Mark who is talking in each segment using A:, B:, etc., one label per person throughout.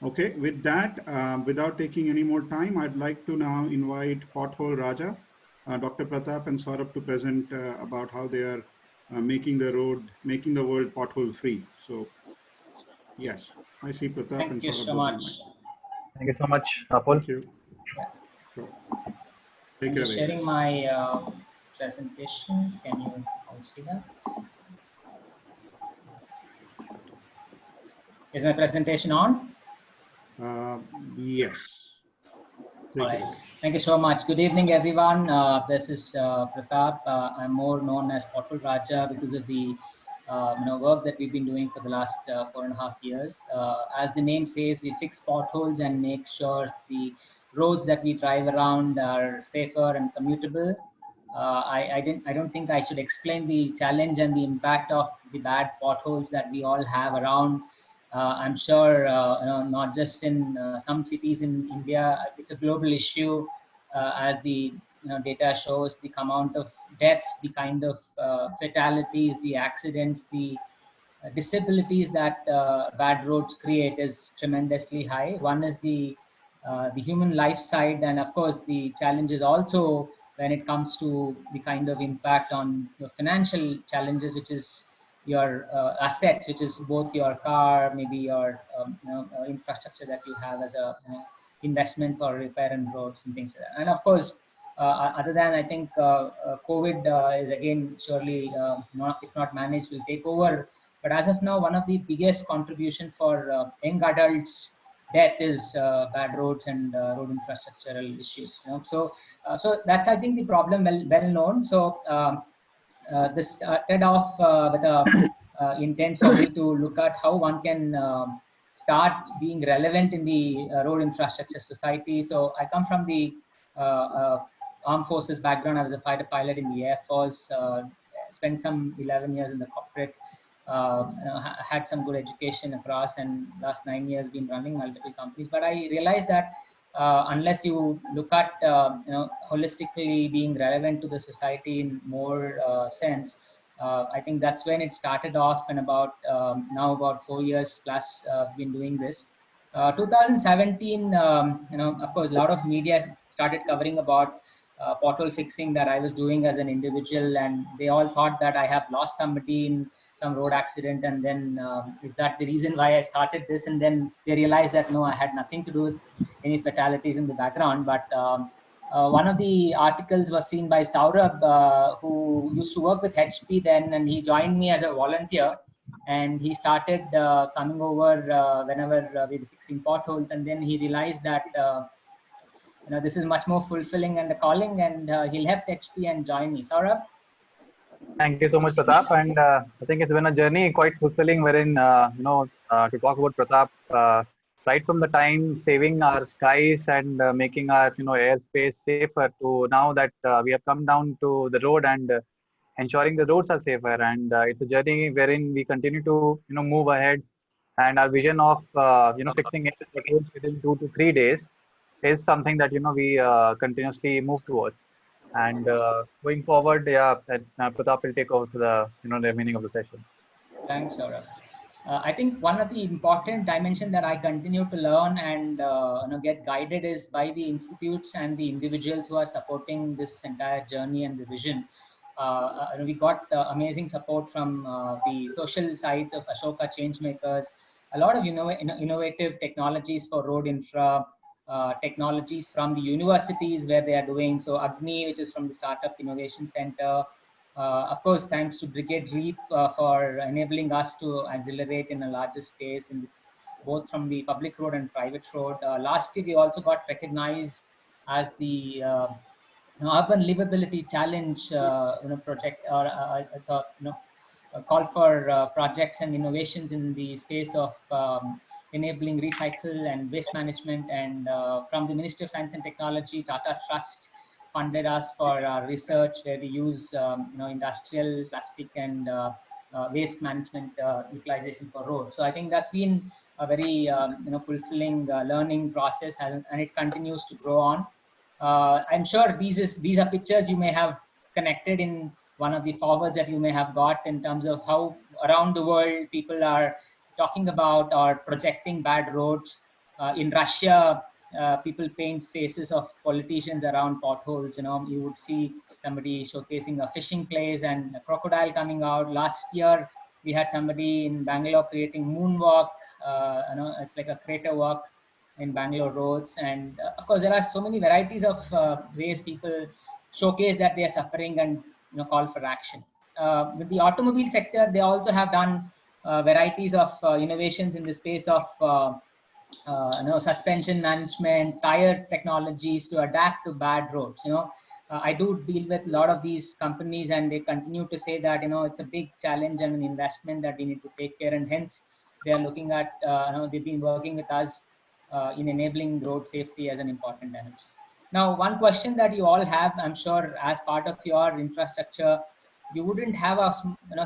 A: Okay, with that, without taking any more time, I'd like to now invite Pothole Raja, Dr. Pratap and Saurabh to present about how they are making the world pothole free. So, yes, I see Pratap and
B: Thank you
A: Saurabh
B: so
A: both on
B: much.
A: mic.
C: Thank you so much, Apol.
A: Thank you.
B: Yeah,
A: So,
B: I'm
A: take it
B: just
A: away,
B: sharing
A: guys.
B: my presentation. Can you all see that? Is my presentation on?
A: Uh, yes,
B: All
A: take it
B: right.
A: away.
B: Thank you so much. Good evening, everyone. This is Pratap. I'm more known as Pothole Raja because of the work that we've been doing for the last 4.5 years. As the name says, we fix potholes and make sure the roads that we drive around are safer and commutable. I don't think I should explain the challenge and the impact of the bad potholes that we all have around. I'm sure not just in some cities in India, it's a global issue. As the data shows, the amount of deaths, the kind of fatalities, the accidents, the disabilities that bad roads create is tremendously high. One is the human life side, and of course the challenge is also when it comes to the kind of impact on your financial challenges, which is your assets, which is both your car, maybe your infrastructure that you have as a investment for repair and roads and things like that. And of course, other than I think COVID is again surely not if not managed will take over. But as of now, one of the biggest contribution for young adults death is bad roads and road infrastructural issues. So that's I think the problem well known. So this started off with a intent for me to look at how one can start being relevant in the road infrastructure society. So I come from the uh, uh, armed forces background. I was a fighter pilot in the Air Force. Spent some 11 years in the corporate. Had some good education across, and last 9 years been running multiple companies. But I realized that unless you look at holistically being relevant to the society in more sense, I think that's when it started off. And about now about 4 years plus been doing this. 2017, of course, a lot of media started covering about pothole fixing that I was doing as an individual, and they all thought that I have lost somebody in some road accident, and then is that the reason why I started this? And then they realized that no, I had nothing to do with any fatalities in the background. But one of the articles was seen by Saurabh, who used to work with HP then, and he joined me as a volunteer. And he started coming over whenever we were fixing potholes, and then he realized that this is much more fulfilling and a calling, and he left HP and joined me. Saurabh.
C: Thank you so much, Pratap. And I think it's been a journey quite fulfilling, wherein to talk about Pratap, right from the time saving our skies and making our airspace safer to now that we have come down to the road and ensuring the roads are safer. And it's a journey wherein we continue to move ahead. And our vision of fixing it within 2 to 3 days is something that we continuously move towards. And going forward, yeah, Pratap will take over to the the remaining of the session.
B: Thanks, Saurabh. I think one of the important dimension that I continue to learn and get guided is by the institutes and the individuals who are supporting this entire journey and the vision. We got amazing support from the social sides of Ashoka Changemakers, a lot of innovative technologies for road infra, technologies from the universities where they are doing. So Agni, which is from the Startup Innovation Center, of course, thanks to Brigade REAP for enabling us to accelerate in a larger space in this, both from the public road and private road. Last year, we also got recognized as the urban livability challenge project, or it's a a call for projects and innovations in the space of enabling recycle and waste management. And from the Ministry of Science and Technology, Tata Trust funded us for our research, where we use industrial plastic and waste management utilization for roads. So I think that's been a very fulfilling learning process, and it continues to grow on. I'm sure these are pictures you may have connected in one of the forwards that you may have got, in terms of how around the world people are talking about or projecting bad roads. In Russia, people paint faces of politicians around potholes. You would see somebody showcasing a fishing place and a crocodile coming out. Last year, we had somebody in Bangalore creating moonwalk. It's like a crater walk in Bangalore roads. And of course, there are so many varieties of ways people showcase that they are suffering and call for action. With the automobile sector, they also have done varieties of innovations in the space of suspension management, tire technologies to adapt to bad roads. I do deal with a lot of these companies, and they continue to say that it's a big challenge and an investment that we need to take care, and hence they are looking at they've been working with us in enabling road safety as an important dimension. Now, one question that you all have, I'm sure, as part of your infrastructure, you wouldn't have a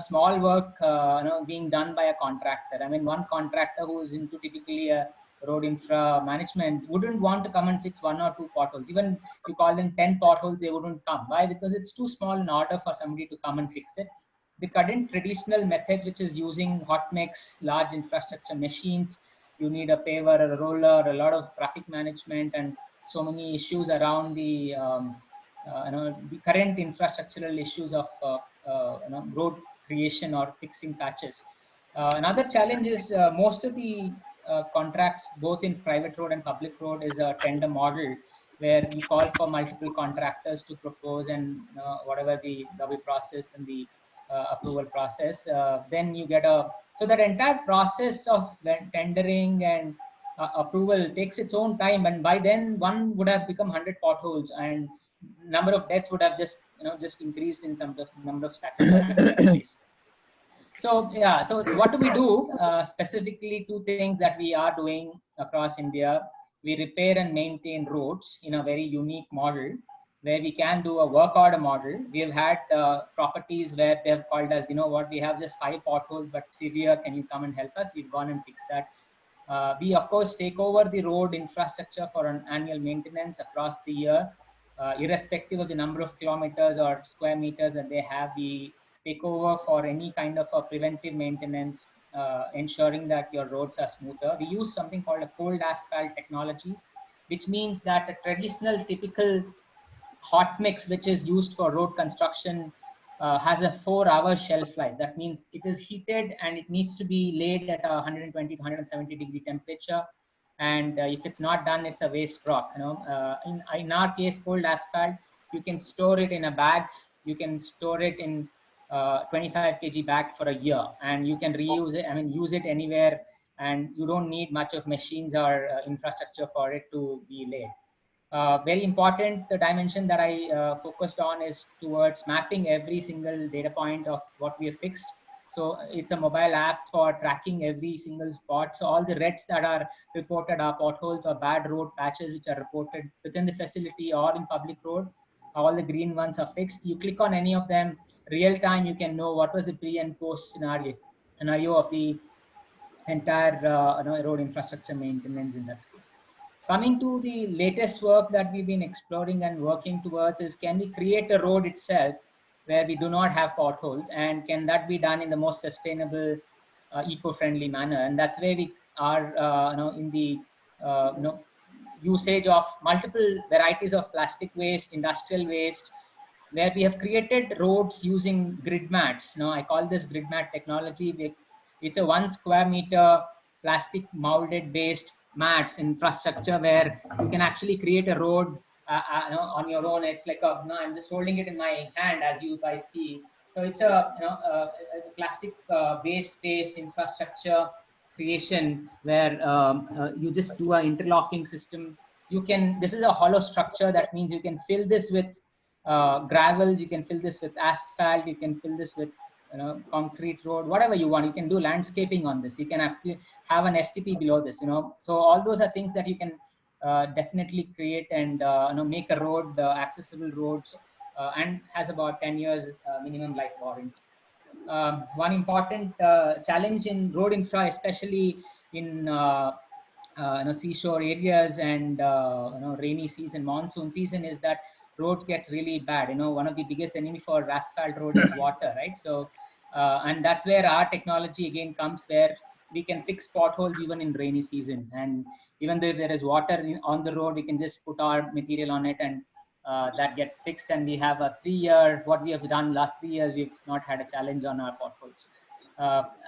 B: small work being done by a contractor. I mean, one contractor who is into typically a road infra management wouldn't want to come and fix 1 or 2 potholes. Even if you call them 10 potholes, they wouldn't come. Why? Because it's too small in order for somebody to come and fix it. The current traditional method, which is using hot mix, large infrastructure machines, you need a paver, a roller, a lot of traffic management, and so many issues around the the current infrastructural issues of road creation or fixing patches. Another challenge is most of the contracts, both in private road and public road, is a tender model where you call for multiple contractors to propose, and whatever the process and the approval process, then you get a, so that entire process of tendering and approval takes its own time, and by then one would have become 100 potholes, and number of deaths would have just increased in some of the number of accidents. So yeah, so what do we do? Specifically, 2 things that we are doing across India. We repair and maintain roads in a very unique model, where we can do a work order model. We have had properties where they have called us, we have just 5 potholes, but severe, can you come and help us? We've gone and fixed that. We of course take over the road infrastructure for an annual maintenance across the year, irrespective of the number of kilometers or square meters that they have. We take over for any kind of a preventive maintenance, ensuring that your roads are smoother. We use something called a cold asphalt technology, which means that a traditional typical hot mix, which is used for road construction, has a 4-hour shelf life. That means it is heated and it needs to be laid at a 120 to 170 degree temperature. And if it's not done, it's a waste rock. In our case, cold asphalt, you can store it in a bag. You can store it in 25 kg bag for a year, and you can reuse it. I mean, use it anywhere, and you don't need much of machines or infrastructure for it to be laid. Very important dimension that I focused on is towards mapping every single data point of what we have fixed. So it's a mobile app for tracking every single spot. So all the reds that are reported are potholes or bad road patches, which are reported within the facility or in public road. All the green ones are fixed. You click on any of them, real time, you can know what was the pre and post scenario of the entire road infrastructure maintenance in that space. Coming to the latest work that we've been exploring and working towards is, can we create a road itself where we do not have potholes, and can that be done in the most sustainable, eco-friendly manner? And that's where we are in the usage of multiple varieties of plastic waste, industrial waste, where we have created roads using grid mats. I call this grid mat technology. It's a 1 square meter plastic molded based mats infrastructure where you can actually create a road on your own. It's like I'm just holding it in my hand, as you guys see. So it's a a plastic based infrastructure creation where you just do an interlocking system. This is a hollow structure. That means you can fill this with gravels, you can fill this with asphalt, you can fill this with concrete road, whatever you want. You can do landscaping on this. You can actually have an STP below this. So all those are things that you can definitely create and make a road accessible roads, and has about 10 years minimum life warranty. One important challenge in road infra, especially in seashore areas and rainy season, monsoon season, is that roads gets really bad. One of the biggest enemy for asphalt road is water, right? So and that's where our technology again comes, where we can fix potholes even in rainy season. And even though there is water on the road, we can just put our material on it, and that gets fixed. And we have a 3-year, what we have done last 3 years, we've not had a challenge on our potholes.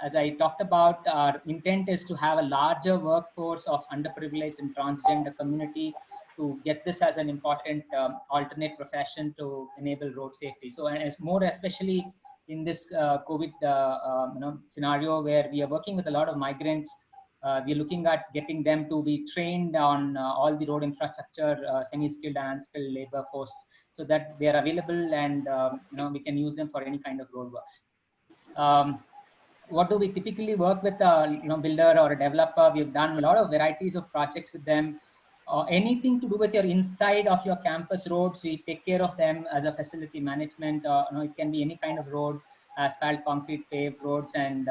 B: As I talked about, our intent is to have a larger workforce of underprivileged and transgender community to get this as an important alternate profession to enable road safety. So, and as more especially in this COVID scenario where we are working with a lot of migrants, we're looking at getting them to be trained on all the road infrastructure, semi-skilled and unskilled labor force, so that they are available and we can use them for any kind of road works. What do we typically work with a builder or a developer? We've done a lot of varieties of projects with them. Anything to do with your inside of your campus roads, we take care of them as a facility management. It can be any kind of road, asphalt, concrete, paved roads, and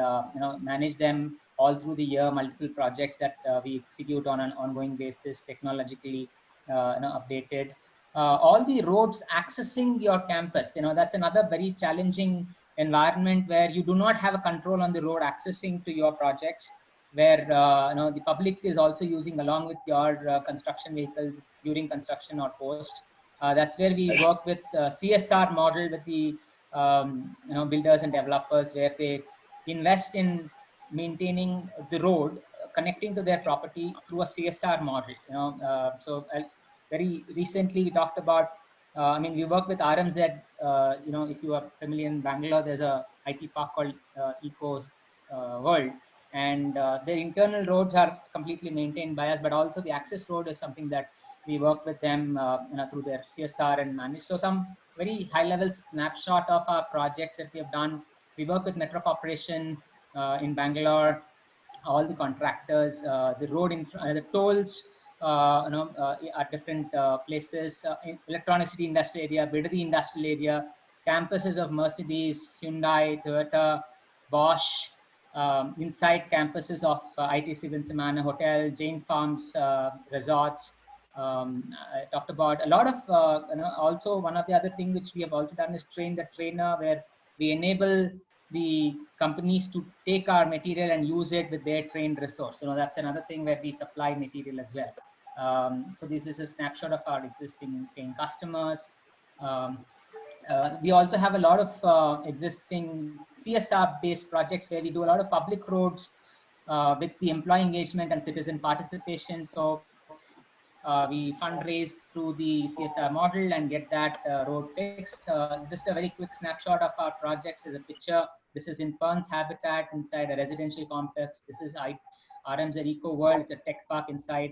B: manage them all through the year. Multiple projects that we execute on an ongoing basis, technologically updated. All the roads accessing your campus, that's another very challenging environment where you do not have a control on the road accessing to your projects, where the public is also using along with your construction vehicles during construction or post. That's where we work with CSR model with the builders and developers, where they invest in maintaining the road connecting to their property through a CSR model. Very recently we talked about. We work with RMZ. If you are familiar in Bangalore, there's a IT park called Eco World, and their internal roads are completely maintained by us, but also the access road is something that we work with them through their CSR and manage. So some very high-level snapshot of our projects that we have done. We work with Metro Corporation in Bangalore, all the contractors, the road, the tolls, at different places, in Electronic City Industrial Area, Bidadi Industrial Area, campuses of Mercedes, Hyundai, Toyota, Bosch, inside campuses of ITC Vincemana Hotel, Jain Farms Resorts. I talked about a lot of, also one of the other things which we have also done is train the trainer, where we enable the companies to take our material and use it with their trained resource. That's another thing where we supply material as well. So this is a snapshot of our existing paying customers. We also have a lot of existing CSR-based projects where we do a lot of public roads with the employee engagement and citizen participation. So we fundraise through the CSR model and get that road fixed. Just a very quick snapshot of our projects is a picture. This is in Pern's Habitat inside a residential complex. This is RMZ Eco World. It's a tech park inside.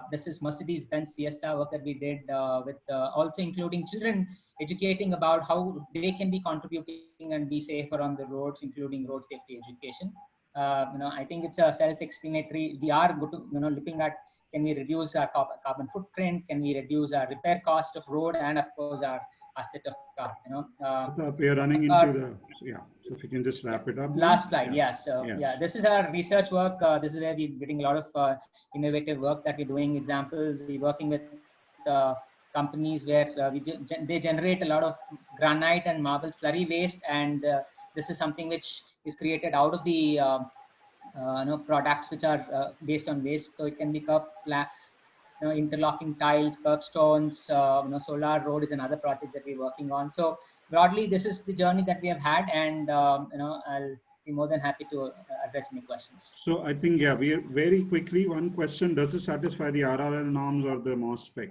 B: This is Mercedes-Benz CSR work that we did with also including children, educating about how they can be contributing and be safer on the roads, including road safety education. I think it's a self-explanatory. We are looking at, can we reduce our carbon footprint? Can we reduce our repair cost of road, and of course our asset of car?
A: We are running into the, so if you can just wrap it up.
B: Last slide, So this is our research work. This is where we're getting a lot of innovative work that we're doing. Example, we're working with companies where they generate a lot of granite and marble slurry waste, and this is something which is created out of the products which are based on waste. So it can be interlocking tiles, curbstones. Solar road is another project that we're working on. So broadly, this is the journey that we have had, and I'll be more than happy to address any questions.
A: So I think, we are very quickly, one question: does it satisfy the RRL norms or the MOS spec?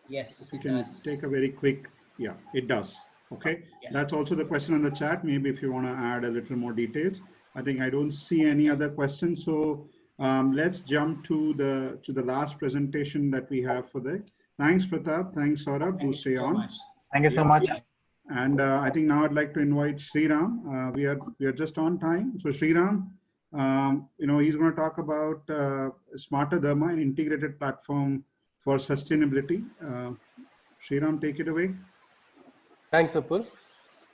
B: Yes,
A: if you can take a very quick, it does. Okay, that's also the question on the chat. Maybe if you want to add a little more details. I think I don't see any other questions. So let's jump to the last presentation that we have for the. Thanks, Pratap. Thanks, Saurabh. Do stay on.
C: Thank you so much.
A: And I think now I'd like to invite Sriram. We are just on time. So Sriram, he's going to talk about Smarter Dharma, an integrated platform for sustainability. Sriram, take it away.
D: Thanks, Apul.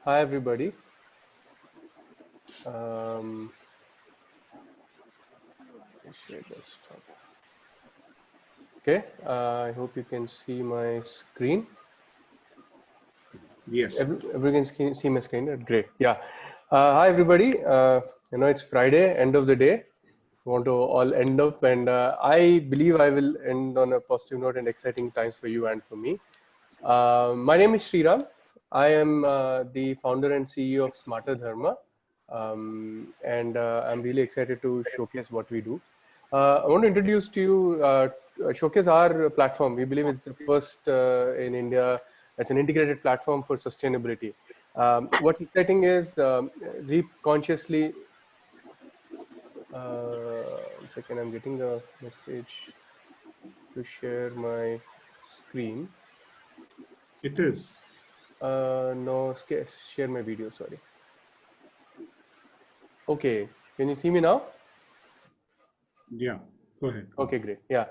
D: Hi, everybody. Okay, I hope you can see my screen.
A: Yes.
D: Everyone can see my screen. Great. Yeah. Hi, everybody. it's Friday, end of the day. Want to all end up, and I believe I will end on a positive note and exciting times for you and for me. My name is Sriram. I am the founder and CEO of Smarter Dharma, and I'm really excited to showcase what we do. I want to introduce to you, showcase our platform. We believe it's the first in India. It's an integrated platform for sustainability. What's exciting is Reap consciously. 1 second, I'm getting a message to share my screen.
A: It is.
D: No, share my video, sorry. Okay, can you see me now?
A: Yeah, go ahead.
D: Okay, great. Yeah.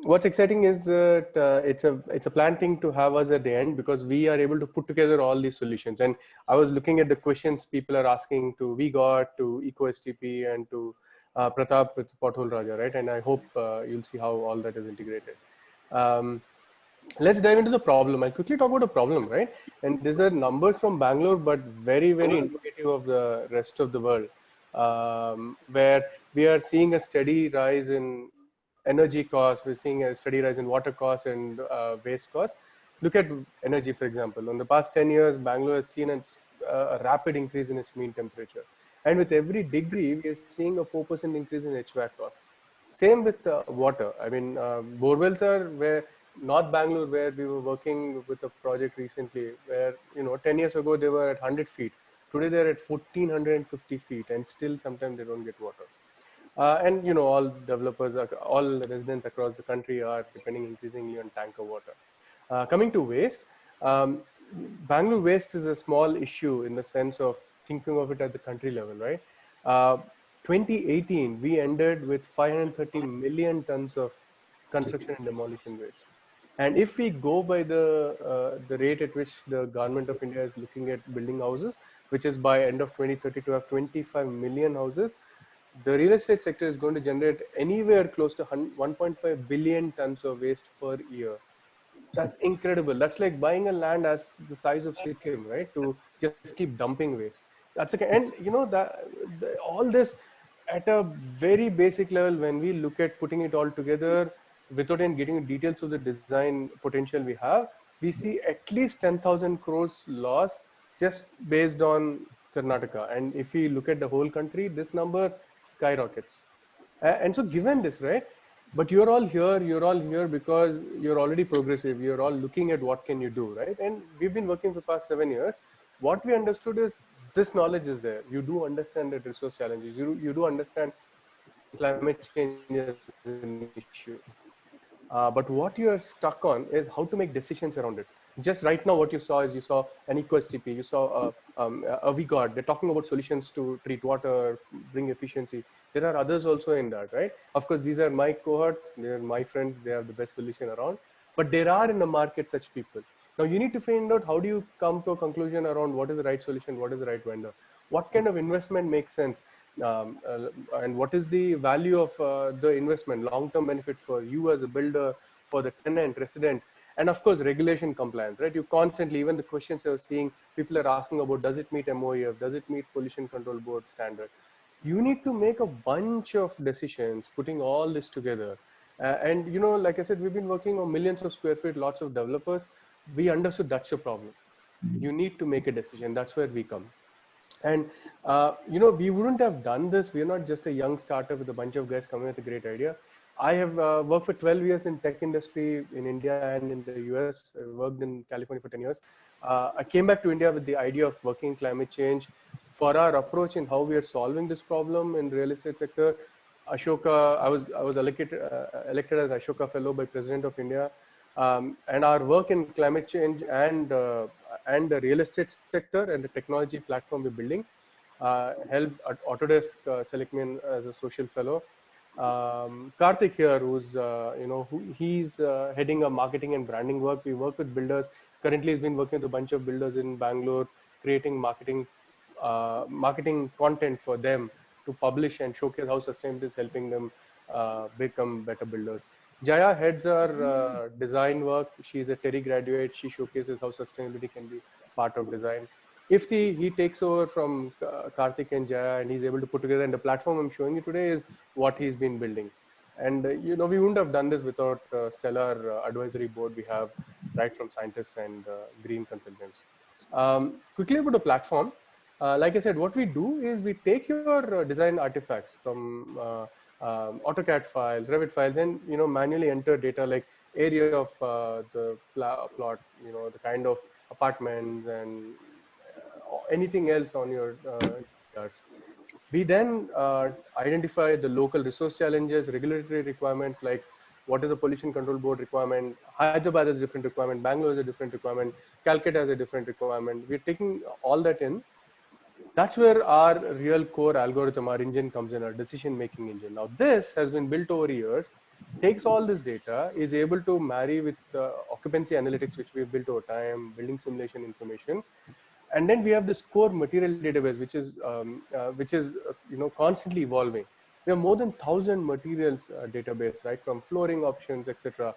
D: What's exciting is that it's a planned thing to have us at the end, because we are able to put together all these solutions. And I was looking at the questions people are asking to VGOT, to EcoSTP, and to Pratap with Pothole Raja, right? And I hope you'll see how all that is integrated. Let's dive into the problem. I'll quickly talk about the problem, right? And these are numbers from Bangalore, but very, very indicative of the rest of the world, where we are seeing a steady rise in energy costs. We're seeing a steady rise in water costs and waste costs. Look at energy, for example. In the past 10 years, Bangalore has seen a rapid increase in its mean temperature. And with every degree, we are seeing a 4% increase in HVAC costs. Same with water. I mean, borewells are where North Bangalore, where we were working with a project recently, where 10 years ago they were at 100 feet. Today they're at 1450 feet, and still sometimes they don't get water. And all developers, all residents across the country are depending increasingly on tanker water. Coming to waste, Bangalore waste is a small issue in the sense of thinking of it at the country level, right? 2018, we ended with 530 million tons of construction and demolition waste. And if we go by the rate at which the government of India is looking at building houses, which is by end of 2030 to have 25 million houses, the real estate sector is going to generate anywhere close to 1.5 billion tons of waste per year. That's incredible. That's like buying a land as the size of Sikkim, right? To just keep dumping waste. That's okay. And all this at a very basic level, when we look at putting it all together, without even getting details of the design potential we have, we see at least 10,000 crores loss just based on Karnataka. And if we look at the whole country, this number skyrockets. And so given this, right? But you're all here because you're already progressive. You're all looking at what can you do, right? And we've been working for the past 7 years. What we understood is this knowledge is there. You do understand the resource challenges. You do understand climate change as an issue. But what you're stuck on is how to make decisions around it. Just right now, what you saw is an EcoSTP, you saw a VGOT. They're talking about solutions to treat water, bring efficiency. There are others also in that, right? Of course, these are my cohorts. They're my friends. They have the best solution around. But there are in the market such people. Now you need to find out how do you come to a conclusion around what is the right solution, what is the right vendor, what kind of investment makes sense, and what is the value of the investment, long-term benefit for you as a builder, for the tenant, resident, and of course regulation compliance, right? You constantly, even the questions you're seeing, people are asking about, does it meet MOEF, does it meet Pollution Control Board standard? You need to make a bunch of decisions, putting all this together. And like I said, we've been working on millions of square feet, lots of developers. We understood that's your problem. You need to make a decision. That's where we come. And we wouldn't have done this. We're not just a young startup with a bunch of guys coming with a great idea. I have worked for 12 years in tech industry in India and in the US. I worked in California for 10 years. I came back to India with the idea of working in climate change. For our approach in how we are solving this problem in real estate sector, Ashoka, I was elected as Ashoka Fellow by President of India. And our work in climate change and the real estate sector and the technology platform we're building helped Autodesk select me as a social fellow. Karthik here, who's he's heading a marketing and branding work. We work with builders. Currently, he's been working with a bunch of builders in Bangalore, creating marketing content for them to publish and showcase how sustainability is helping them become better builders. Jaya heads our design work. She's a TERI graduate. She showcases how sustainability can be part of design. If he takes over from Karthik and Jaya and he's able to put together, and the platform I'm showing you today is what he's been building. And you know, we wouldn't have done this without stellar advisory board we have, right from scientists and green consultants. Quickly about the platform, like I said, what we do is we take your design artifacts from AutoCAD files, Revit files, and you know, manually enter data like area of the plot, you know, the kind of apartments and anything else on your charts. We then identify the local resource challenges, regulatory requirements, like what is a pollution control board requirement, Hyderabad has a different requirement, Bangalore has a different requirement, Calcutta has a different requirement. We're taking all that in. That's where our real core algorithm, our engine comes in, our decision-making engine. Now this has been built over years, takes all this data, is able to marry with occupancy analytics, which we've built over time, building simulation information. And then we have this core material database, which is you know, constantly evolving. We have more than 1,000 materials database, right, from flooring options, etc.,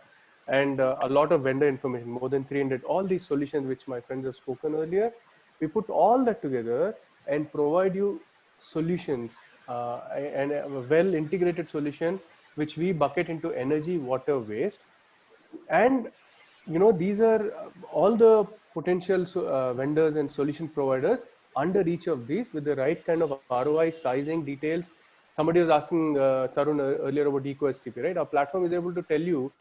D: and a lot of vendor information, more than 300. All these solutions, which my friends have spoken earlier, we put all that together and provide you solutions and a well integrated solution, which we bucket into energy, water, waste, and you know, these are all the potential vendors and solution providers under each of these with the right kind of ROI sizing details. Somebody was asking Tarun earlier about EcoSTP, right? Our platform is able to tell you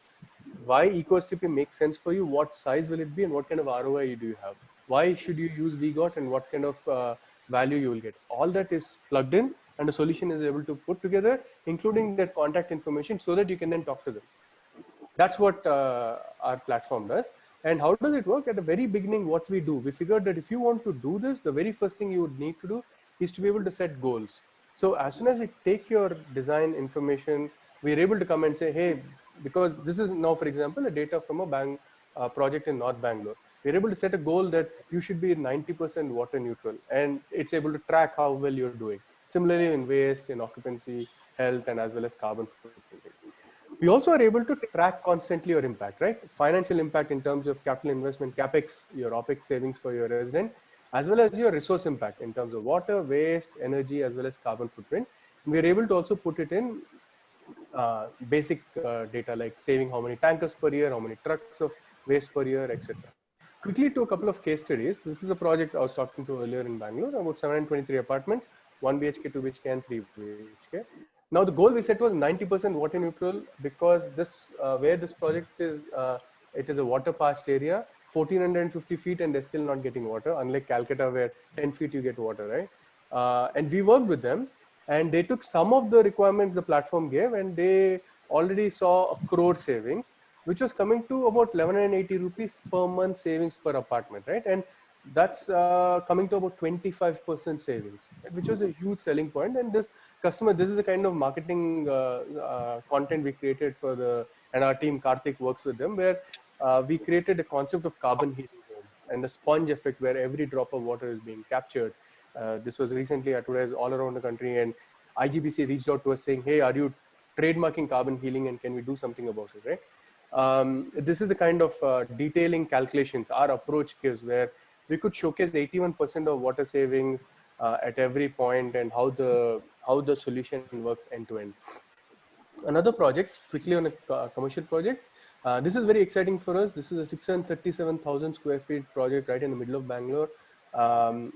D: why EcoSTP makes sense for you, what size will it be, and what kind of ROI do you have. Why should you use VGOT, and what kind of value you will get. All that is plugged in, and the solution is able to put together, including that contact information, so that you can then talk to them. That's what our platform does. And how does it work? At the very beginning, what we do, we figured that if you want to do this, the very first thing you would need to do is to be able to set goals. So as soon as we take your design information, we're able to come and say, hey, because this is now, for example, a data from a project in North Bangalore. We're able to set a goal that you should be 90% water neutral, and it's able to track how well you're doing. Similarly, in waste, in occupancy, health, and as well as carbon footprint. We also are able to track constantly your impact, right? Financial impact in terms of capital investment, CapEx, your OpEx savings for your resident, as well as your resource impact in terms of water, waste, energy, as well as carbon footprint. And we are able to also put it in basic data like saving how many tankers per year, how many trucks of waste per year, etc. Quickly to a couple of case studies. This is a project I was talking to earlier in Bangalore, about 723 apartments, 1 BHK, 2 BHK, and 3 BHK. Now the goal we set was 90% water neutral, because this where this project is, it is a water parched area, 1450 feet, and they're still not getting water, unlike Calcutta where 10 feet you get water, right? And we worked with them, and they took some of the requirements the platform gave, and they already saw a crore savings, which was coming to about 1180 rupees per month savings per apartment, right? And that's coming to about 25% savings, which was a huge selling point. And this customer, this is the kind of marketing content we created for and our team, Karthik, works with them, where we created a concept of carbon heating homes and the sponge effect, where every drop of water is being captured. This was recently advertised all around the country, and IGBC reached out to us saying, hey, are you trademarking carbon healing, and can we do something about it, right? This is the kind of detailing calculations our approach gives, where we could showcase 81% of water savings at every point, and how the solution works end to end. Another project, quickly on a commercial project. This is very exciting for us. This is a 637,000 square feet project right in the middle of Bangalore,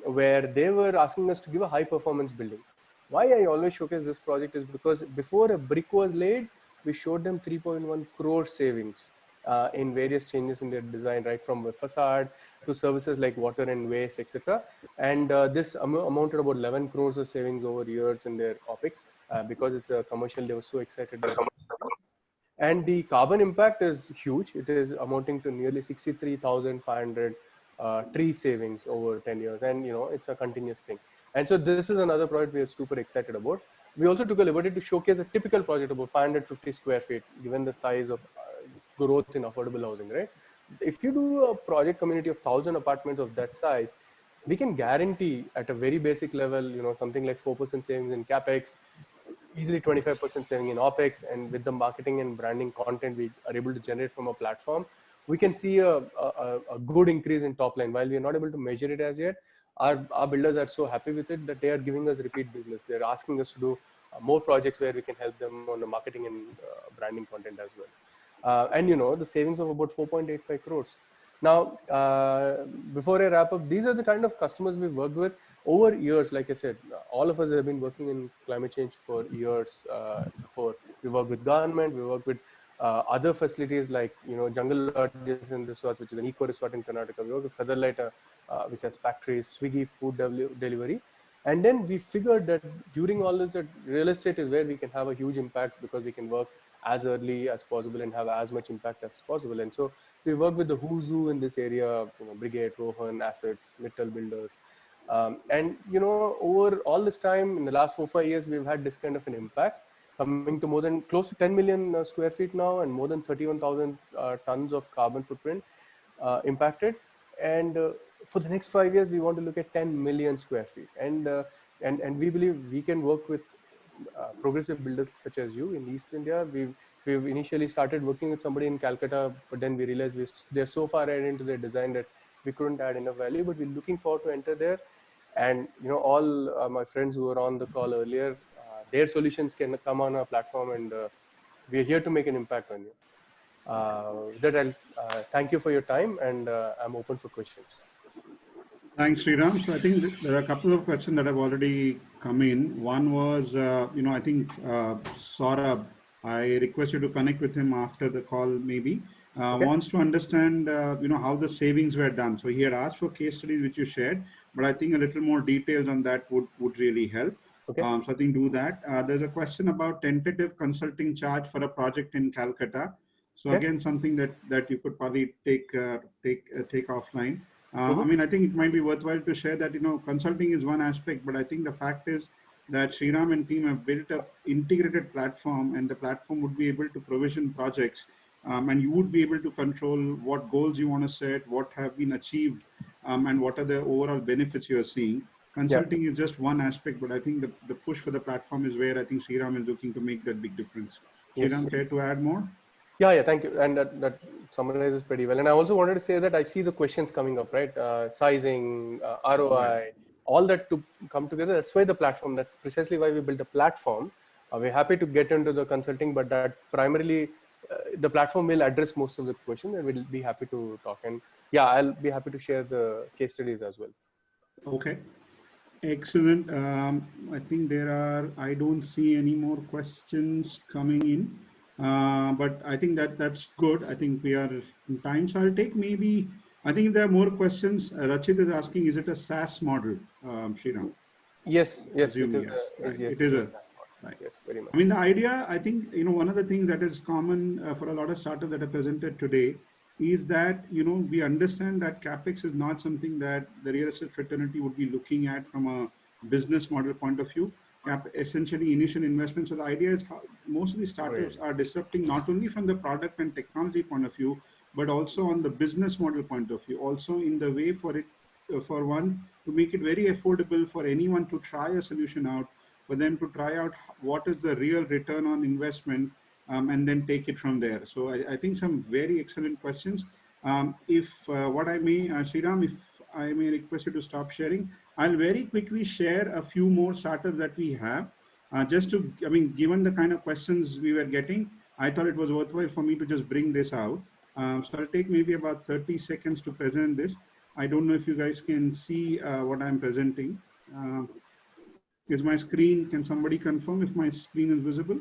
D: where they were asking us to give a high performance building. Why I always showcase this project is because before a brick was laid, we showed them 3.1 crore savings in various changes in their design, right from the facade to services like water and waste, etc. And this amounted about 11 crores of savings over years in their OpEx, because it's a commercial. They were so excited about it. And the carbon impact is huge. It is amounting to nearly 63,500 tree savings over 10 years. And you know, it's a continuous thing. And so this is another project we are super excited about. We also took a liberty to showcase a typical project about 550 square feet, given the size of growth in affordable housing, right? If you do a project community of 1,000 apartments of that size, we can guarantee at a very basic level, you know, something like 4% savings in CapEx, easily 25% saving in OpEx, and with the marketing and branding content we are able to generate from a platform, we can see a good increase in top line. While we are not able to measure it as yet, our builders are so happy with it that they are giving us repeat business. They're asking us to do more projects where we can help them on the marketing and branding content as well. And the savings of about 4.85 crores. Now, before I wrap up, these are the kind of customers we've worked with over years. Like I said, all of us have been working in climate change for years. Before we work with government, we work with other facilities like Jungle Lodges and Resorts, which is an eco resort in Karnataka. We work with Featherlight, which has factories, Swiggy food delivery. And then we figured that during all this, that real estate is where we can have a huge impact because we can work as early as possible and have as much impact as possible. And so we work with the who's who in this area, Brigade, Rohan, Assets, Mittal Builders. And over all this time, in the last 4-5 years, we've had this kind of an impact, coming to more than close to 10 million square feet now, and more than 31,000 tons of carbon footprint impacted. And for the next 5 years, we want to look at 10 million square feet. And we believe we can work with progressive builders such as you in East India. We've initially started working with somebody in Calcutta, but then we realized they're so far ahead into their design that we couldn't add enough value. But we're looking forward to enter there. And all my friends who were on the call earlier, their solutions can come on our platform, and we're here to make an impact on you. With that, I'll thank you for your time, and I'm open for questions.
A: Thanks, Sriram. So I think there are a couple of questions that have already come in. One was, I think Saurabh, I request you to connect with him after the call maybe,
D: Okay.
A: wants to understand, how the savings were done. So he had asked for case studies, which you shared, but I think a little more details on that would really help.
D: Okay.
A: So I think do that. There's a question about tentative consulting charge for a project in Calcutta. So
D: Okay.
A: again, something that you could probably take offline.
D: Mhm.
A: I mean, I think it might be worthwhile to share that, consulting is one aspect, but I think the fact is that Sriram and team have built an integrated platform, and the platform would be able to provision projects, and you would be able to control what goals you want to set, what have been achieved, and what are the overall benefits you are seeing. Consulting is just one aspect, but I think the push for the platform is where I think Sriram is looking to make that big difference.
D: Yes.
A: Sriram, care to add more?
D: Yeah, thank you. And that summarizes pretty well. And I also wanted to say that I see the questions coming up, right? Sizing, ROI, all that to come together. That's why that's precisely why we built a platform. We're happy to get into the consulting, but that primarily the platform will address most of the questions, and we'll be happy to talk. And yeah, I'll be happy to share the case studies as well.
A: Okay. Excellent. I think I don't see any more questions coming in, but I think that's good. I think we are in time. So I'll take I think if there are more questions, Rachit is asking, is it a SaaS model, Sriram?
D: Yes,
A: It is,
D: right.
A: It is
D: right. Yes, very much.
A: I mean, the idea, I think, one of the things that is common for a lot of startups that are presented today is that, we understand that CapEx is not something that the real estate fraternity would be looking at from a business model point of view. Essentially initial investment. So the idea is how most of these startups are disrupting not only from the product and technology point of view, but also on the business model point of view, also in the way for one to make it very affordable for anyone to try a solution out, for them to try out what is the real return on investment, and then take it from there. So I think some very excellent questions. Sriram, if I may request you to stop sharing, I'll very quickly share a few more startups that we have. Given the kind of questions we were getting, I thought it was worthwhile for me to just bring this out. So I'll take maybe about 30 seconds to present this. I don't know if you guys can see what I'm presenting. Is my screen, can somebody confirm if my screen is visible?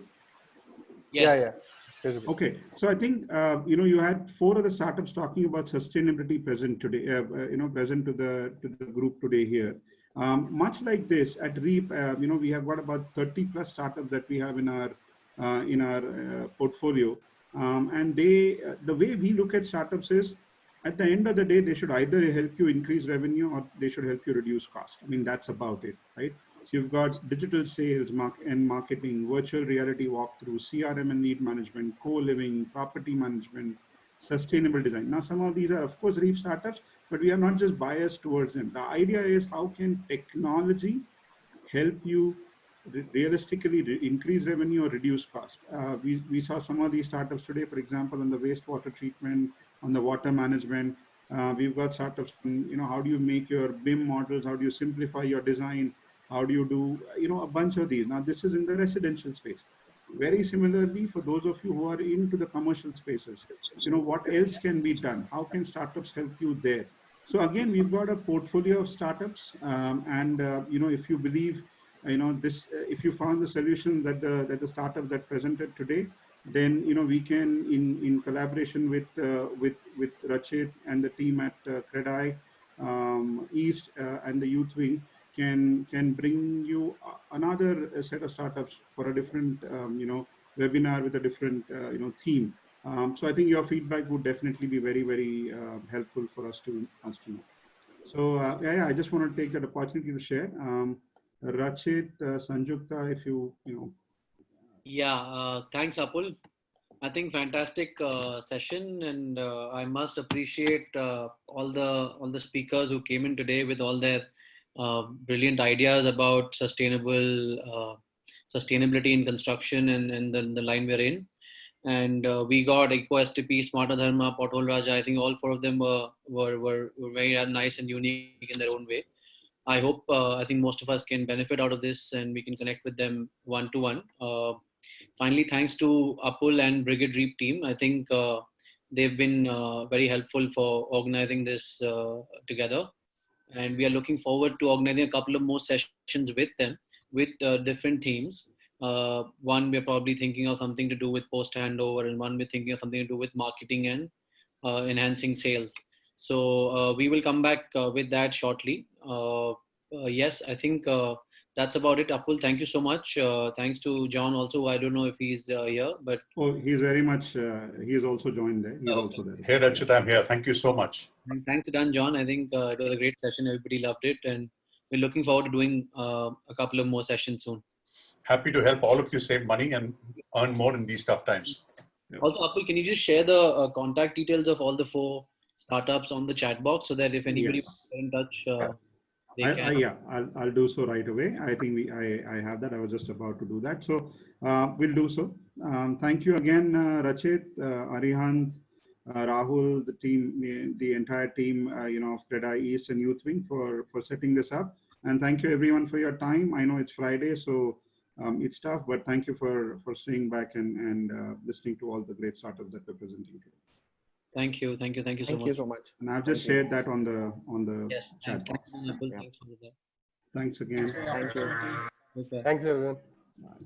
D: Yes. Yeah. Visible.
A: Okay, so I think, you had 4 other startups talking about sustainability present today, present to the group today here. Much like this at REAP, we have got about 30 plus startups that we have in our portfolio. And the way we look at startups is, at the end of the day, they should either help you increase revenue or they should help you reduce cost. I mean, that's about it, right? So you've got digital sales and marketing, virtual reality walkthrough, CRM and lead management, co-living, property management, sustainable design. Now, some of these are, of course, REAP startups, but we are not just biased towards them. The idea is, how can technology help you realistically increase revenue or reduce cost? We saw some of these startups today, for example, on the wastewater treatment, on the water management. We've got startups, how do you make your BIM models? How do you simplify your design? How do you do, a bunch of these? Now, this is in the residential space. Very similarly, for those of you who are into the commercial spaces, what else can be done? How can startups help you there? So again, we've got a portfolio of startups, and if you believe, this, if you found the solution that the startups that presented today, then we can, in collaboration with Rachit and the team at Credai East and the youth wing, can bring you another set of startups for a different webinar with a different theme. So I think your feedback would definitely be very, very helpful for us to know. So yeah, I just want to take that opportunity to share. Rachit, Sanjukta, if you
E: Yeah, thanks, Apul. I think fantastic session, and I must appreciate all the speakers who came in today with all their brilliant ideas about sustainability in construction and the line we're in. And we got EcoSTP, Smarter Dharma, Pothole Raja. I think all four of them were very nice and unique in their own way. I hope I think most of us can benefit out of this, and we can connect with them one to one. Finally, thanks to Apul and Brigade Reap team. I think they've been very helpful for organizing this together. And we are looking forward to organizing a couple of more sessions with them with different themes. One, we're probably thinking of something to do with post handover, and one we're thinking of something to do with marketing and enhancing sales. So we will come back with that shortly. Yes, I think that's about it. Apul, thank you so much. Thanks to John also. I don't know if he's here, but
A: he's very much. He's also joined there. He's also there.
F: Hey, Rachit, I'm here. Thank you so much.
E: And thanks again, John. I think it was a great session. Everybody loved it, and we're looking forward to doing a couple of more sessions soon.
F: Happy to help all of you save money and earn more in these tough times.
A: Yeah.
E: Also, Apul, can you just share the contact details of all the 4 startups on the chat box so that if anybody
A: Yes.
E: wants to get in touch, they can.
A: Yeah, I'll do so right away. I think I have that. I was just about to do that. So we'll do so. Thank you again, Rachit, Arihant, Rahul, the team, the entire team, of Credai East and Youth Wing for setting this up. And thank you everyone for your time. I know it's Friday, so it's tough, but thank you for staying back and listening to all the great startups that we're presenting today.
E: Thank you so much.
G: Thank you so much.
A: And I've just shared that on the
E: Yes,
A: chat
E: thanks,
A: box.
E: Apul.
G: Yeah.
E: Thanks for that.
A: Thanks again.
G: Thank you.
E: Okay.
D: Thanks, everyone.
A: Bye.